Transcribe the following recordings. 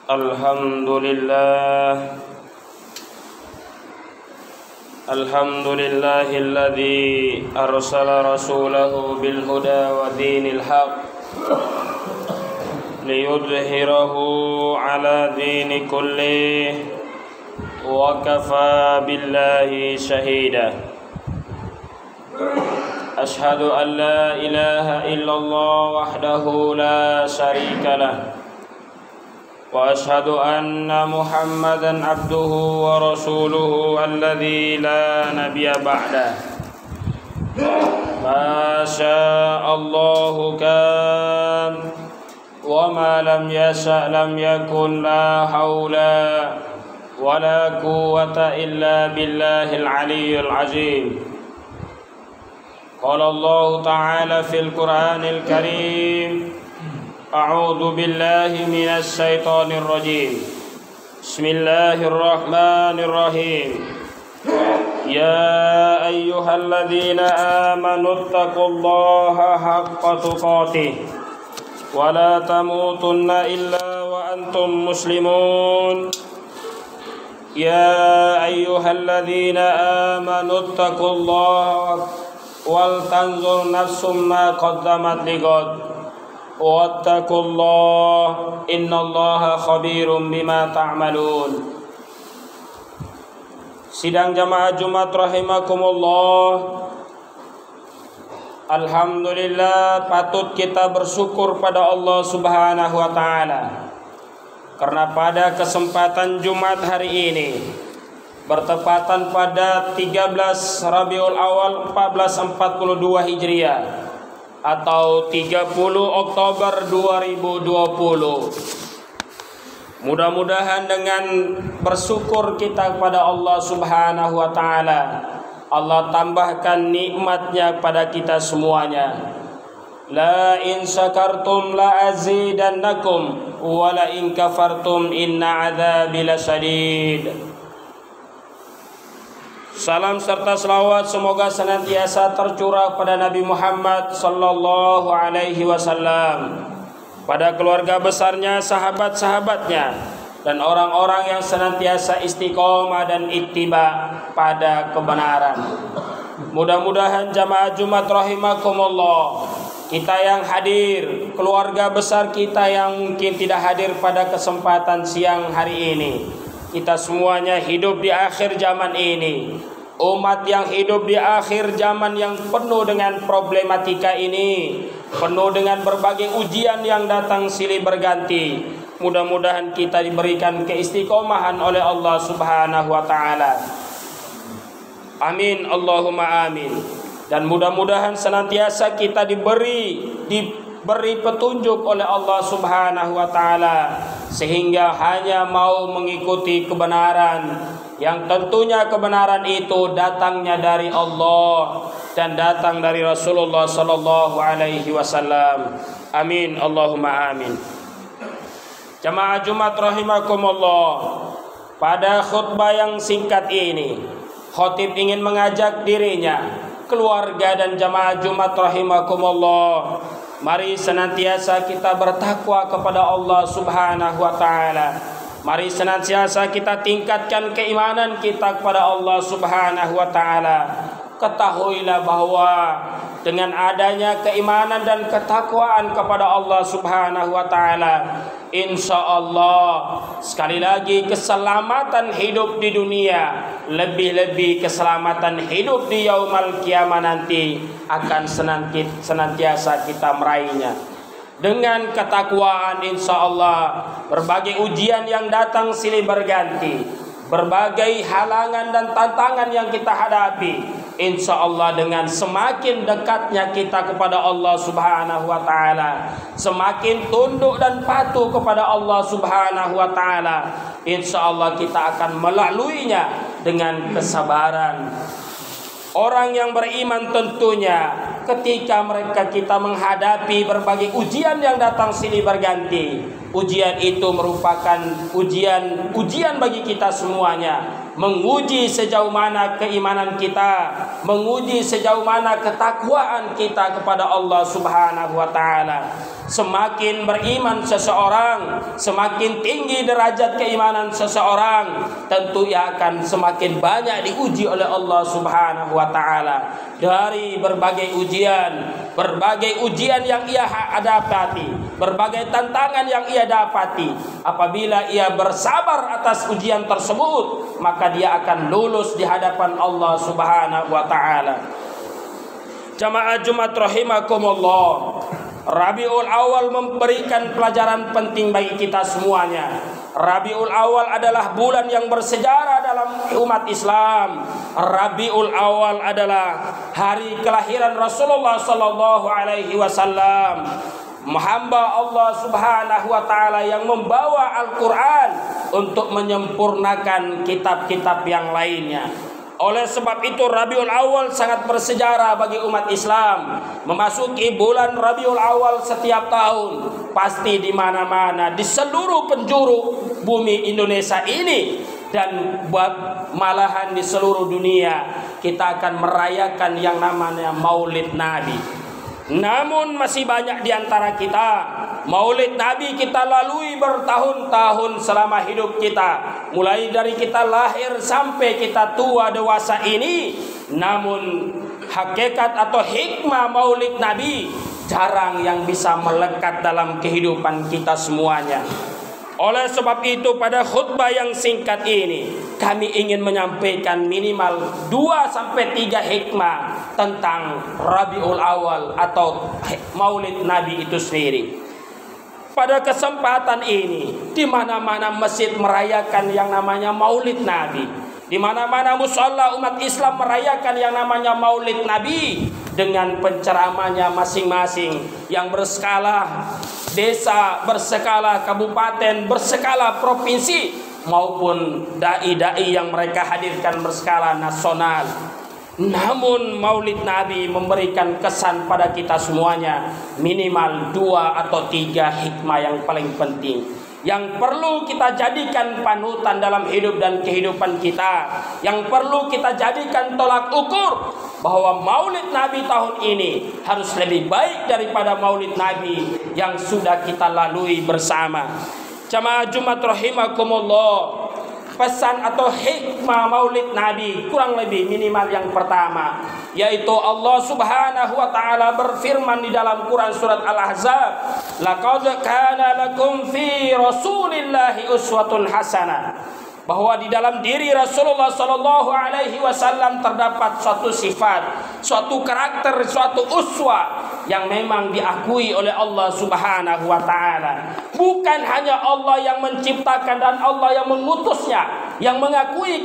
Alhamdulillahilladzi arsala rasulahu bil huda wa dinil haq liyudhhirahu ala dini kulli wa kafa billahi shahida. Ashhadu an la ilaha illallah wahdahu la syarika lah wa ashhadu anna Muhammadan abduhu wa rasuluhu alladzi la nabiyya ba'dah. Ma sya'allahu kan wa ma lam yasha' lam yakun, la haula wa la quwwata illa billahil aliyyil azim. Qala Allah ta'ala fil Qur'anil Karim, A'udzu billahi minasy syaithanir rajim. Bismillahirrahmanirrahim. Ya ayyuhalladzina amanu taqullaha haqqa tuqatih wa la tamutunna illa wa antum muslimun. Ya ayyuhalladzina amanu taqullaha wal tanzur nafsum ma qaddamat lighad. Wattaqullah innallaha khabirum bima ta'malun. Sidang jamaah Jumat rahimakumullah. Alhamdulillah, patut kita bersyukur pada Allah Subhanahu wa taala karena pada kesempatan Jumat hari ini bertepatan pada 13 Rabiul Awal 1442 Hijriah atau 30 Oktober 2020. Mudah-mudahan dengan bersyukur kita kepada Allah Subhanahu wa taala, Allah tambahkan nikmatnya pada kita semuanya. La in syakartum la azidannakum wa la in kafartum inna adzabi lasyadid. Salam serta selawat semoga senantiasa tercurah pada Nabi Muhammad sallallahu alaihi wasallam, pada keluarga besarnya, sahabat-sahabatnya, dan orang-orang yang senantiasa istiqomah dan ittiba pada kebenaran. Mudah-mudahan jamaah Jumat rahimakumullah, kita yang hadir, keluarga besar kita yang mungkin tidak hadir pada kesempatan siang hari ini, kita semuanya hidup di akhir zaman ini, umat yang hidup di akhir zaman yang penuh dengan problematika ini, penuh dengan berbagai ujian yang datang silih berganti. Mudah-mudahan kita diberikan keistiqomahan oleh Allah Subhanahu wa taala. Amin, Allahumma amin. Dan mudah-mudahan senantiasa kita diberi petunjuk oleh Allah Subhanahu wa taala sehingga hanya mau mengikuti kebenaran, yang tentunya kebenaran itu datangnya dari Allah dan datang dari Rasulullah sallallahu alaihi wasallam. Amin, Allahumma amin. Jamaah Jumat rahimakumullah, pada khutbah yang singkat ini khatib ingin mengajak dirinya, keluarga dan jamaah Jumat rahimakumullah, mari senantiasa kita bertakwa kepada Allah Subhanahu wa taala. Mari senantiasa kita tingkatkan keimanan kita kepada Allah Subhanahu wa taala. Ketahuilah bahwa dengan adanya keimanan dan ketakwaan kepada Allah Subhanahu wa taala, insyaallah sekali lagi keselamatan hidup di dunia, lebih-lebih keselamatan hidup di yaumul kiamah nanti akan senantiasa kita meraihnya. Dengan ketakwaan insyaallah berbagai ujian yang datang silih berganti, berbagai halangan dan tantangan yang kita hadapi, insyaallah dengan semakin dekatnya kita kepada Allah Subhanahu wa taala, semakin tunduk dan patuh kepada Allah Subhanahu wa taala, insyaallah kita akan melaluinya dengan kesabaran. Orang yang beriman tentunya ketika kita menghadapi berbagai ujian yang datang silih berganti, ujian itu merupakan ujian bagi kita semuanya. menguji sejauh mana keimanan kita, menguji sejauh mana ketakwaan kita kepada Allah Subhanahu wa taala. Semakin beriman seseorang, semakin tinggi derajat keimanan seseorang, tentu ia akan semakin banyak diuji oleh Allah Subhanahu wa taala dari berbagai ujian yang ia dapati, berbagai tantangan yang ia dapati. Apabila ia bersabar atas ujian tersebut, maka dia akan lulus di hadapan Allah Subhanahu wa taala. Jamaah Jumat rahimakumullah, Rabiul Awal memberikan pelajaran penting bagi kita semuanya. Rabiul Awal adalah bulan yang bersejarah dalam umat Islam. Rabiul Awal adalah hari kelahiran Rasulullah sallallahu alaihi wasallam, hamba Allah Subhanahu wa taala yang membawa Al-Qur'an untuk menyempurnakan kitab-kitab yang lainnya. Oleh sebab itu Rabiul Awal sangat bersejarah bagi umat Islam. Memasuki bulan Rabiul Awal setiap tahun, pasti di mana-mana di seluruh penjuru bumi Indonesia ini dan malahan di seluruh dunia kita akan merayakan yang namanya Maulid Nabi. Namun masih banyak di antara kita, Maulid Nabi kita lalui bertahun-tahun selama hidup kita, mulai dari kita lahir sampai kita tua dewasa ini. Namun hakikat atau hikmah Maulid Nabi jarang yang bisa melekat dalam kehidupan kita semuanya. Oleh sebab itu pada khutbah yang singkat ini kami ingin menyampaikan minimal 2-3 hikmah tentang Rabiul Awal atau Maulid Nabi itu sendiri. Pada kesempatan ini di mana-mana masjid merayakan yang namanya Maulid Nabi. Di mana-mana musholla umat Islam merayakan yang namanya Maulid Nabi dengan penceramahnya masing-masing yang berskala desa, berskala kabupaten, berskala provinsi maupun dai-dai yang mereka hadirkan berskala nasional. Namun Maulid Nabi memberikan kesan pada kita semuanya minimal 2 atau 3 hikmah yang paling penting yang perlu kita jadikan panutan dalam hidup dan kehidupan kita, yang perlu kita jadikan tolak ukur bahwa Maulid Nabi tahun ini harus lebih baik daripada Maulid Nabi yang sudah kita lalui bersama. Jamaah Jumat rahimakumullah, pesan atau hikmah Maulid Nabi kurang lebih minimal yang pertama, yaitu Allah Subhanahu wa taala berfirman di dalam Quran surat Al-Ahzab, laqad kana lakum fi Rasulillahi uswatun hasanah, bahwa di dalam diri Rasulullah sallallahu alaihi wasallam terdapat suatu sifat, suatu karakter, suatu uswah yang memang diakui oleh Allah Subhanahu wa taala. Bukan hanya Allah yang menciptakan dan Allah yang mengutusnya yang mengakui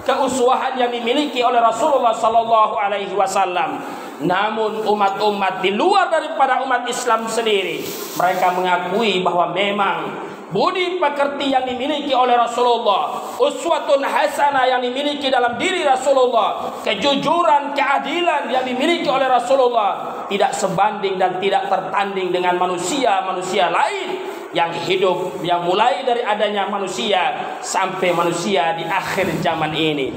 keuswahan yang dimiliki oleh Rasulullah sallallahu alaihi wasallam, namun umat-umat di luar daripada umat Islam sendiri mereka mengakui bahwa memang budi pekerti yang dimiliki oleh Rasulullah, uswatun hasanah yang dimiliki dalam diri Rasulullah, kejujuran, keadilan yang dimiliki oleh Rasulullah tidak sebanding dan tidak tertanding dengan manusia-manusia lain yang hidup, yang mulai dari adanya manusia sampai manusia di akhir zaman ini.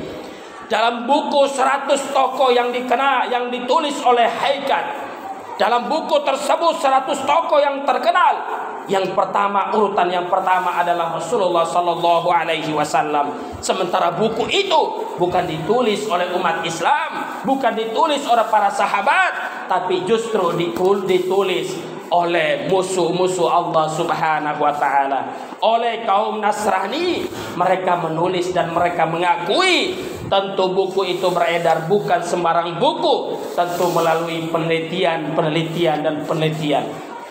Dalam buku 100 tokoh yang dikenal, yang ditulis oleh Haikat, dalam buku tersebut 100 tokoh yang terkenal, yang pertama, urutan yang pertama adalah Rasulullah sallallahu alaihi wasallam. Sementara buku itu bukan ditulis oleh umat Islam, bukan ditulis oleh para sahabat, tapi justru ditulis oleh musuh-musuh Allah Subhanahu wa taala, oleh kaum Nasrani. Mereka menulis dan mereka mengakui tentu buku itu beredar bukan sembarang buku, tentu melalui penelitian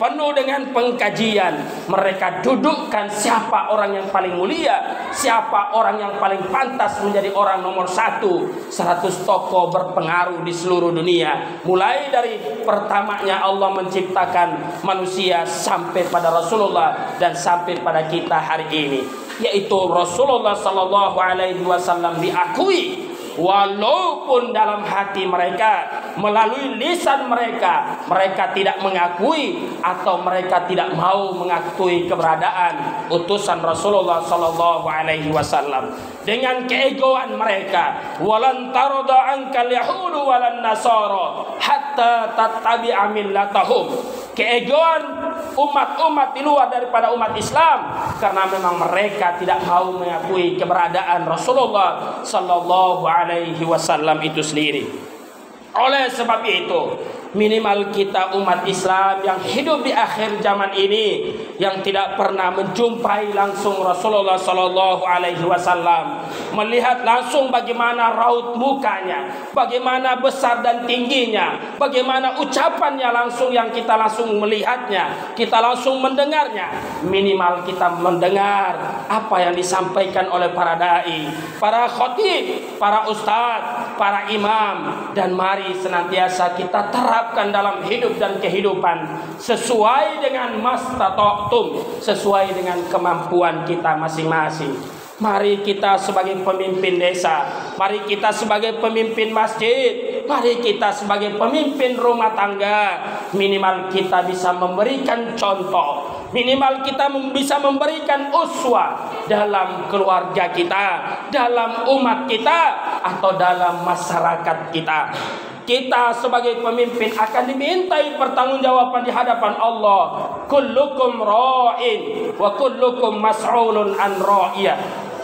penuh dengan pengkajian. Mereka dudukkan siapa orang yang paling mulia, siapa orang yang paling pantas menjadi orang nomor 1. 100 tokoh berpengaruh di seluruh dunia, mulai dari pertamanya Allah menciptakan manusia sampai pada Rasulullah dan sampai pada kita hari ini, yaitu Rasulullah sallallahu alaihi wasallam diakui walaupun dalam hati mereka melalui lisan mereka. Mereka tidak mengakui atau mereka tidak mau mengakui keberadaan utusan Rasulullah sallallahu alaihi wasallam. Dengan keegoan mereka, walan tarda ankal yahudu walan nasara hatta tattabi'a millatahum. Keegoan umat-umat di luar daripada umat Islam karena memang mereka tidak mau mengakui keberadaan Rasulullah sallallahu alaihi wasallam itu sendiri. Oleh sebab itu, minimal kita umat Islam yang hidup di akhir zaman ini, yang tidak pernah menjumpai langsung Rasulullah sallallahu alaihi wasallam, melihat langsung bagaimana raut mukanya, bagaimana besar dan tingginya, bagaimana ucapannya langsung yang kita langsung melihatnya, kita langsung mendengarnya. Minimal kita mendengar apa yang disampaikan oleh para dai, para khatib, para ustadz, para imam, dan mari senantiasa kita terapkan dalam hidup dan kehidupan sesuai dengan mastata'tum, sesuai dengan kemampuan kita masing-masing. Mari kita sebagai pemimpin desa, mari kita sebagai pemimpin masjid, mari kita sebagai pemimpin rumah tangga, minimal kita bisa memberikan contoh, minimal kita bisa memberikan uswah dalam keluarga kita, dalam umat kita, atau dalam masyarakat kita. Kita sebagai pemimpin akan dimintai pertanggungjawaban di hadapan Allah. Kullukum ra'in wa kullukum mas'ulun an ra'iyah.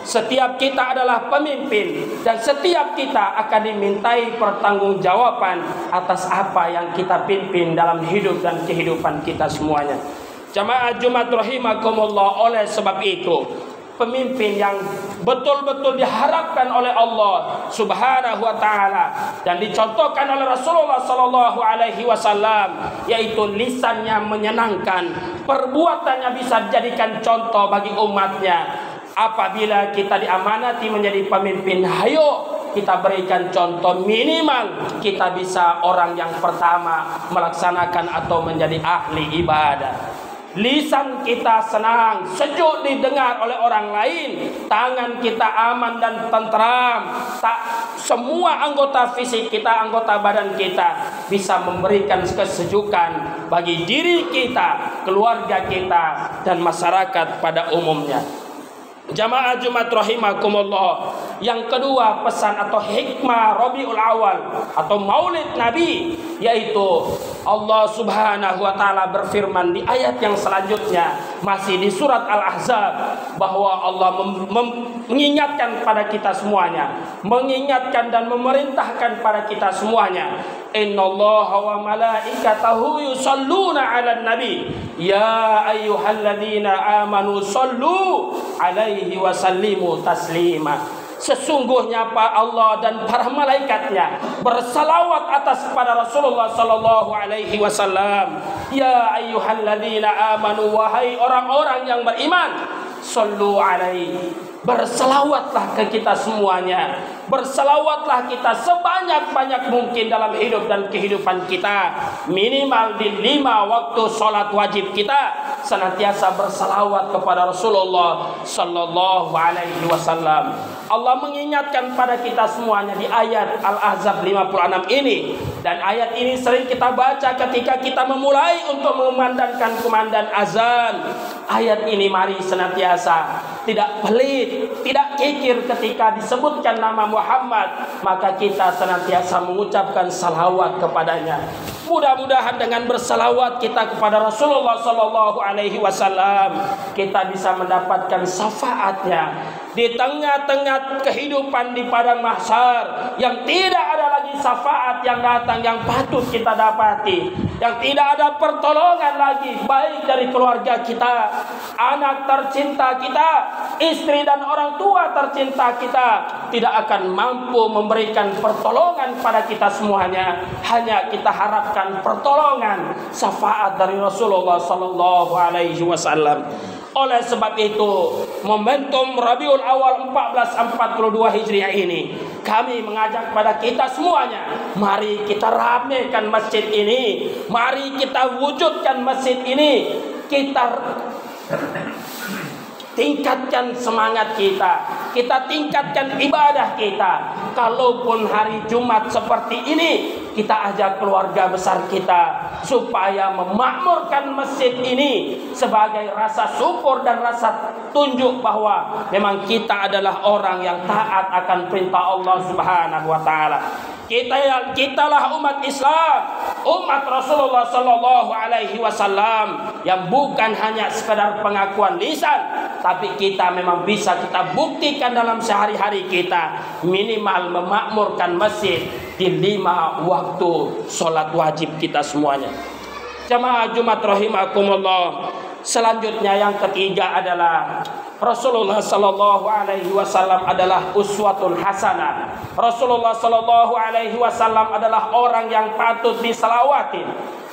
Setiap kita adalah pemimpin dan setiap kita akan dimintai pertanggungjawaban atas apa yang kita pimpin dalam hidup dan kehidupan kita semuanya. Jamaah Jumat rahimakumullah, oleh sebab itu pemimpin yang betul-betul diharapkan oleh Allah Subhanahu wa taala dan dicontohkan oleh Rasulullah sallallahu alaihi wasallam, yaitu lisannya menyenangkan, perbuatannya bisa dijadikan contoh bagi umatnya. Apabila kita diamanati menjadi pemimpin, ayo kita berikan contoh, minimal kita bisa orang yang pertama melaksanakan atau menjadi ahli ibadah. Lisan kita senang, sejuk didengar oleh orang lain, tangan kita aman dan tentram, semua anggota fisik kita, anggota badan kita bisa memberikan kesejukan bagi diri kita, keluarga kita, dan masyarakat pada umumnya. Jamaah Jumat rahimakumullah, yang kedua pesan atau hikmah Rabiul Awal atau Maulid Nabi, yaitu Allah Subhanahu wa taala berfirman di ayat yang selanjutnya, masih di surat Al-Ahzab, bahwa Allah mengingatkan pada kita semuanya, mengingatkan dan memerintahkan pada kita semuanya, innallaha wa malaikatahu yusalluna 'alan nabi ya ayyuhalladzina amanu sallu 'alaihi wa sallimu taslima. Sesungguhnya Pak Allah dan para malaikatnya bersalawat atas kepada Rasulullah sallallahu alaihi wasallam. Ya ayyuhalladzina amanu, wahai orang-orang yang beriman, sallu alaihi, berselawatlah ke kita semuanya, berselawatlah kita sebanyak-banyak mungkin dalam hidup dan kehidupan kita. Minimal di 5 waktu sholat wajib kita senantiasa berselawat kepada Rasulullah sallallahu alaihi wasallam. Allah mengingatkan pada kita semuanya di ayat Al-Ahzab 56 ini, dan ayat ini sering kita baca ketika kita memulai untuk mengumandangkan kumandang azan. Ayat ini mari senantiasa tidak pelit, tidak kikir ketika disebutkan nama Muhammad, maka kita senantiasa mengucapkan salawat kepadanya. Mudah-mudahan dengan bersalawat kita kepada Rasulullah sallallahu alaihi wasallam, kita bisa mendapatkan syafaatnya di tengah-tengah kehidupan di padang mahsyar, yang tidak ada lagi syafaat yang datang yang patut kita dapati, yang tidak ada pertolongan lagi baik dari keluarga kita, anak tercinta kita, istri dan orang tua tercinta kita tidak akan mampu memberikan pertolongan pada kita semuanya. Hanya kita harapkan pertolongan, syafaat dari Rasulullah sallallahu alaihi wasallam. Oleh sebab itu, momentum Rabiul Awal 1442 Hijriah ini, kami mengajak pada kita semuanya, mari kita ramaikan masjid ini, mari kita wujudkan masjid ini, kita tingkatkan semangat kita tingkatkan ibadah kita. Kalaupun hari Jumat seperti ini kita ajak keluarga besar kita supaya memakmurkan masjid ini sebagai rasa syukur dan rasa tunjuk bahwa memang kita adalah orang yang taat akan perintah Allah Subhanahu wa taala. Kitalah umat Islam, umat Rasulullah sallallahu alaihi wasallam yang bukan hanya sekedar pengakuan lisan, tapi kita memang bisa kita buktikan dalam sehari-hari kita minimal memakmurkan masjid di 5 waktu sholat wajib kita semuanya. Jamaah Jumat rahimakumullah. Selanjutnya yang ketiga adalah Rasulullah sallallahu alaihi wasallam adalah uswatun hasanah. Rasulullah sallallahu alaihi wasallam adalah orang yang patut diselawatin.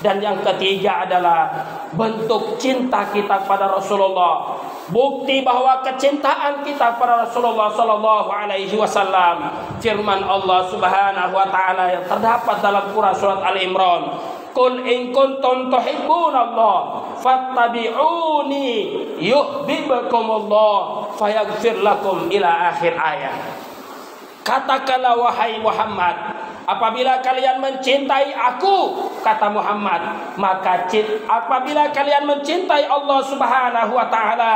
Dan yang ketiga adalah bentuk cinta kita pada Rasulullah. Bukti bahwa kecintaan kita pada Rasulullah sallallahu alaihi wasallam, firman Allah Subhanahu wa taala yang terdapat dalam Quran surat Al-Imran, "Qul in kuntum tuhibbunallah fattabi'uni yuhibbukumullah fayaghfir lakum" ila akhir ayat. Katakanlah wahai Muhammad, apabila kalian mencintai aku, kata Muhammad, maka apabila kalian mencintai Allah Subhanahu wa taala,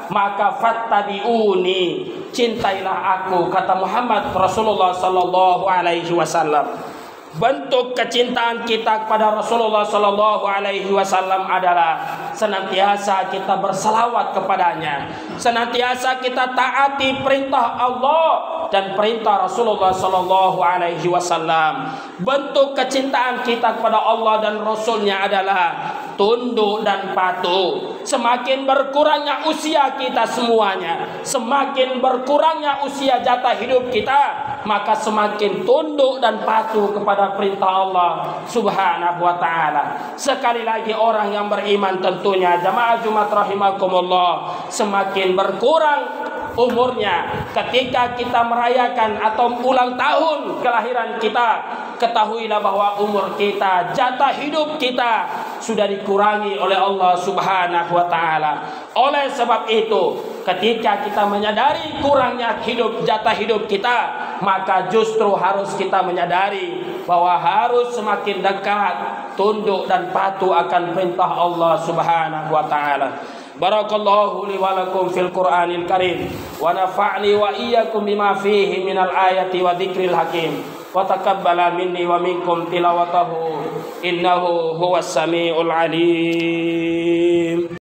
maka fattabi'uni, cintailah aku, kata Muhammad Rasulullah sallallahu alaihi wasallam. Bentuk kecintaan kita kepada Rasulullah sallallahu alaihi wasallam adalah senantiasa kita berselawat kepadanya, senantiasa kita taati perintah Allah dan perintah Rasulullah sallallahu alaihi wasallam. Bentuk kecintaan kita kepada Allah dan Rasulnya adalah tunduk dan patuh. Semakin berkurangnya usia kita semuanya, semakin berkurangnya usia jatah hidup kita, maka semakin tunduk dan patuh kepada perintah Allah Subhanahu wa taala. Sekali lagi orang yang beriman tentunya jamaah Jumat rahimakumullah, semakin berkurang umurnya ketika kita merayakan atau ulang tahun kelahiran kita, ketahuilah bahwa umur kita, jatah hidup kita sudah dikurangi oleh Allah Subhanahu wa taala. Oleh sebab itu, ketika kita menyadari kurangnya jatah hidup kita, maka justru harus kita menyadari bahwa harus semakin dekat, tunduk dan patuh akan perintah Allah Subhanahu wa taala. Barakallahu li wa lakum fil Qur'anil Karim wa nafa'ni wa iyyakum bima fihi minal ayati wa dzikril hakim wa taqabbala minni wa minkum tilawatahu innahu huwas samiul alim.